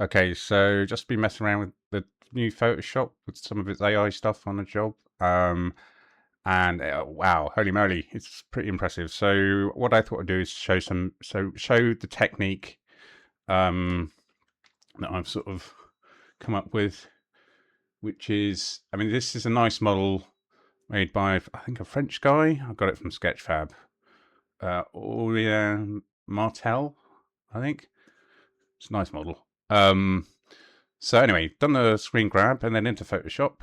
Okay, so just been messing around with the new Photoshop with some of its AI stuff on the job. And wow, holy moly, it's pretty impressive. So what I thought I'd do is show the technique that I've sort of come up with, which is, I mean, this is a nice model made by, I think, a French guy. I got it from Sketchfab. Aurélien Martel, I think. It's a nice model. So anyway, done the screen grab and then into Photoshop.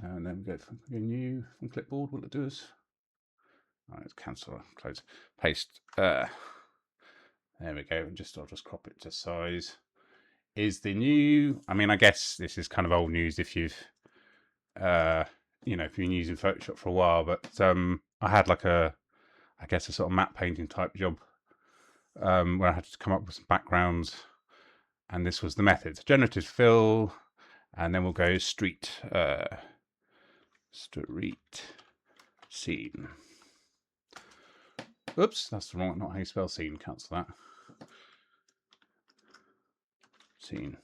And then go for new from clipboard. Will it do us? All right, cancel, close, paste. There we go. And I'll just crop it to size. Is the new? I mean, I guess this is kind of old news if you've, if you've been using Photoshop for a while. But I had like I guess a sort of matte painting type job where I had to come up with some backgrounds, and this was the method: generative fill, and then we'll go street scene. Oops, that's the wrong, not how you spell scene. Cancel that. Scene.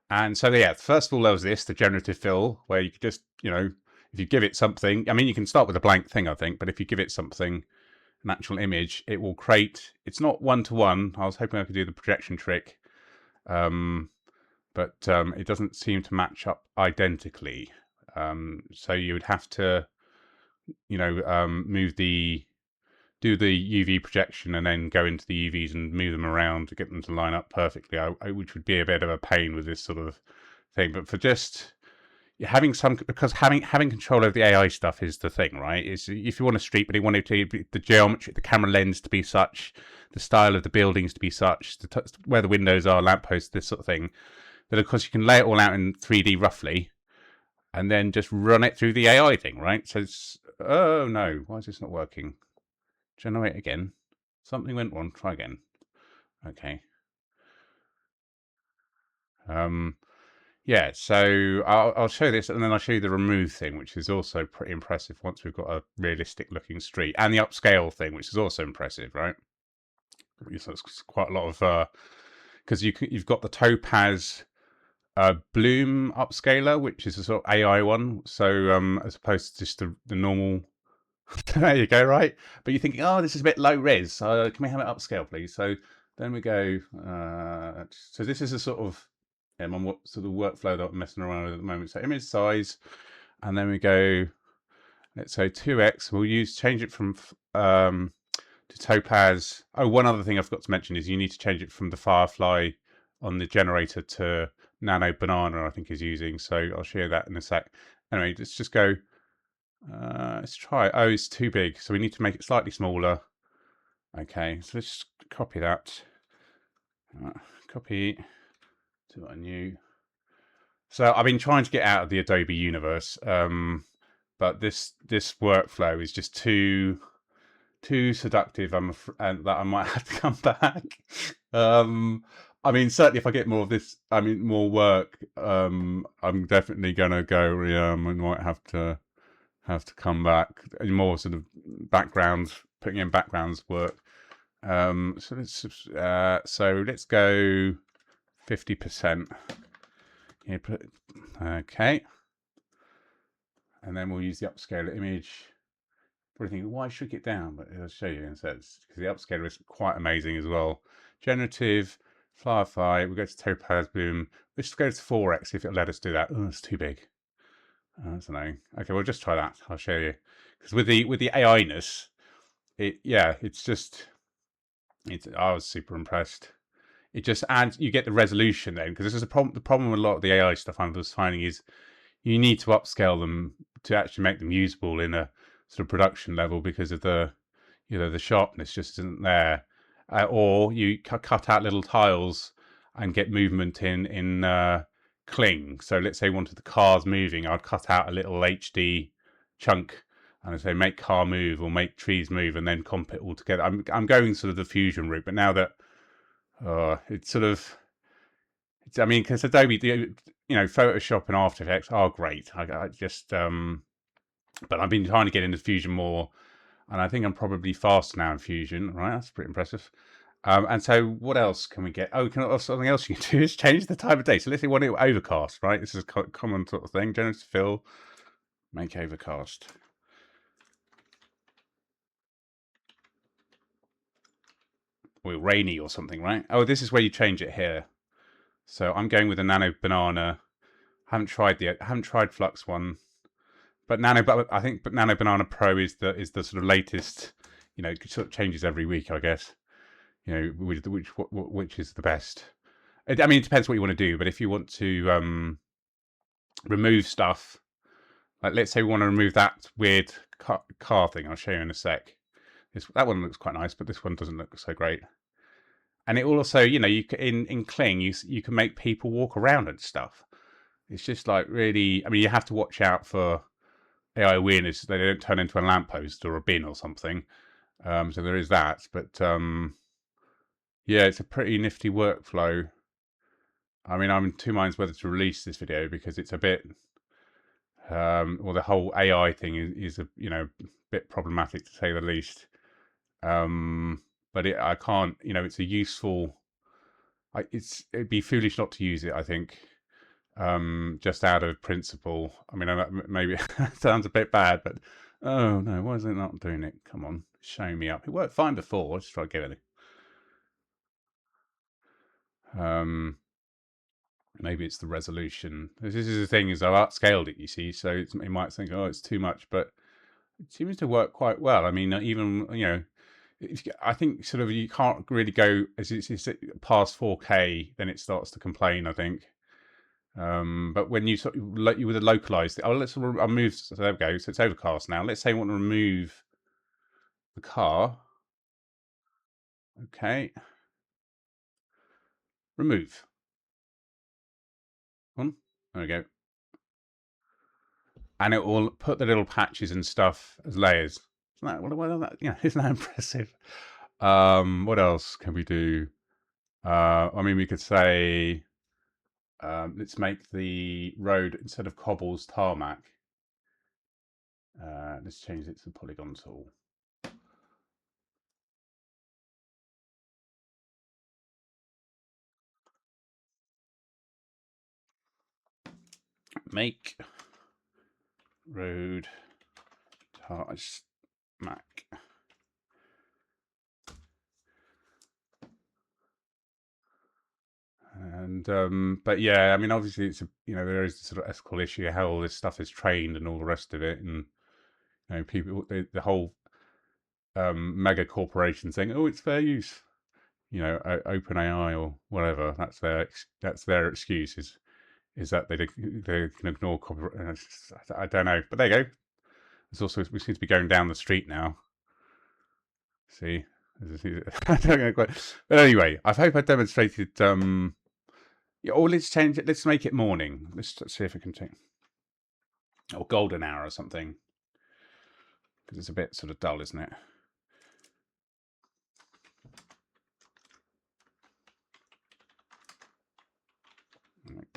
And so, yeah, first of all, there was this, the generative fill, where you could just, if you give it something, I mean, you can start with a blank thing, I think, but if you give it something, an actual image, it will create, it's not one-to-one. I was hoping I could do the projection trick, but it doesn't seem to match up identically. So you would have to, do the UV projection and then go into the UVs and move them around to get them to line up perfectly, which would be a bit of a pain with this sort of thing. But for just having because having control over the AI stuff is the thing, right? Is if you want a street, but you want it to be the geometry, the camera lens to be such, the style of the buildings to be such, where the windows are, lampposts, this sort of thing, then of course you can lay it all out in 3D roughly, and then just run it through the AI thing, right? So it's, oh no, why is this not working? Generate again. Something went wrong. Try again. Okay. Yeah, so I'll show this and then I'll show you the remove thing, which is also pretty impressive once we've got a realistic looking street, and the upscale thing, which is also impressive, right? So it's quite a lot of, because you've got the Topaz Bloom upscaler, which is a sort of AI one. So as opposed to just the normal. There you go, right? But you're thinking, oh, this is a bit low res. Can we have it upscale, please? So then we go. So this is a sort of sort of workflow that I'm messing around with at the moment. So image size, and then we go. Let's say 2x. We'll change it from to Topaz. Oh, one other thing I forgot to mention is you need to change it from the Firefly on the generator to Nano Banana, I think is using. So I'll show you that in a sec. Anyway, let's just go. Let's try it. Oh, it's too big, so we need to make it slightly smaller. Okay, so let's just copy that. Copy to a new. So I've been trying to get out of the Adobe universe, but this workflow is just too seductive. And that I might have to come back. I mean, certainly if I get more of this, I mean, more work, I'm definitely gonna go. Yeah, I might have to come back. More sort of backgrounds, putting in backgrounds work. So let's go 50%. Okay, and then we'll use the upscaler image. Probably think, why shrink it down? But I'll show you instead, because the upscaler is quite amazing as well. Generative, Firefly. We'll go to Topaz Bloom. Let's go to 4x if it'll let us do that. Oh, it's too big. I don't know. Okay, we'll just try that. I'll show you. Because with the AI-ness, I was super impressed. It just adds, you get the resolution then, because this is a problem. The problem with a lot of the AI stuff I was finding is you need to upscale them to actually make them usable in a sort of production level because of the sharpness just isn't there, or you cut out little tiles and get movement in Kling. So let's say you wanted the cars moving, I'd cut out a little HD chunk and I'd say make car move or make trees move and then comp it all together. I'm going sort of the fusion route, but now that it's sort of, I mean, because Adobe, Photoshop and After Effects are great. I just, but I've been trying to get into Fusion more, and I think I'm probably faster now in Fusion. Right, that's pretty impressive. And so what else can we get? Oh, something else you can do is change the time of day. So let's say we want it overcast, right? This is a common sort of thing. Generative fill, make overcast. Or rainy or something, right? Oh, this is where you change it here. So I'm going with a Nano Banana. Haven't tried Flux one, but I think Nano Banana Pro is the sort of latest. You know, it sort of changes every week, I guess. You know, which is the best. I mean, it depends what you want to do, but if you want to remove stuff, like let's say we want to remove that weird car thing, I'll show you in a sec. That one looks quite nice, but this one doesn't look so great. And it also, you know, in Kling, you can make people walk around and stuff. It's just like really, I mean, you have to watch out for AI awareness. They don't turn into a lamppost or a bin or something. So there is that. But yeah, it's a pretty nifty workflow. I mean, I'm in two minds whether to release this video because it's a bit, well, the whole AI thing is a bit problematic to say the least. But I can't, you know, it's a useful. It'd be foolish not to use it, I think. Just out of principle. I mean, maybe it sounds a bit bad, but oh no, why is it not doing it? Come on, show me up. It worked fine before. Let's try giving it. Maybe it's the resolution. This is the thing, is I've upscaled it, you see, so it might think, oh, it's too much, but it seems to work quite well. I mean, even, you know, I think sort of you can't really go as it's past 4K, then it starts to complain, I think. But when you sort of you would have localized it. Oh, I'll move. So there we go. So it's overcast now. Let's say we want to remove the car. Okay. Remove. There we go. And it will put the little patches and stuff as layers. Isn't that impressive? What else can we do? I mean, we could say, let's make the road, instead of cobbles, tarmac. Let's change it to the polygon tool. Make road tarmac. And but yeah, I mean, obviously it's there is the sort of ethical issue how all this stuff is trained and all the rest of it, and people, the whole mega corporation saying, oh, it's fair use, OpenAI or whatever. That's their excuse, is that they can ignore copyright. I don't know, but there you go. There's also, we seem to be going down the street now. See, I don't know quite. But anyway, I hope I demonstrated. Yeah, or let's change it. Let's make it morning. Let's see if we can take, or golden hour or something, because it's a bit sort of dull, isn't it?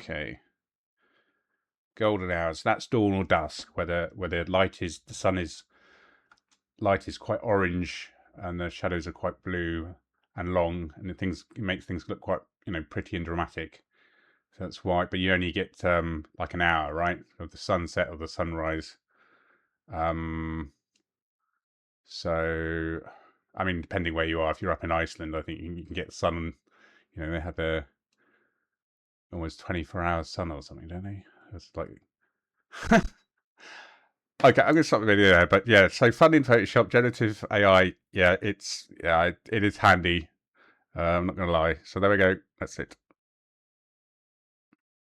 Okay. Golden hours. That's dawn or dusk. Where the light is, the sun is, light is quite orange and the shadows are quite blue and long, and it makes things look quite pretty and dramatic. So that's why. But you only get like an hour, right, of the sunset or the sunrise. So, I mean, depending where you are, if you're up in Iceland, I think you can get sun. They have a almost 24-hour sun or something, don't they? It's like. Okay, I'm gonna stop the video there. But yeah, so fun in Photoshop, generative AI. Yeah, it is handy. I'm not gonna lie. So there we go. That's it.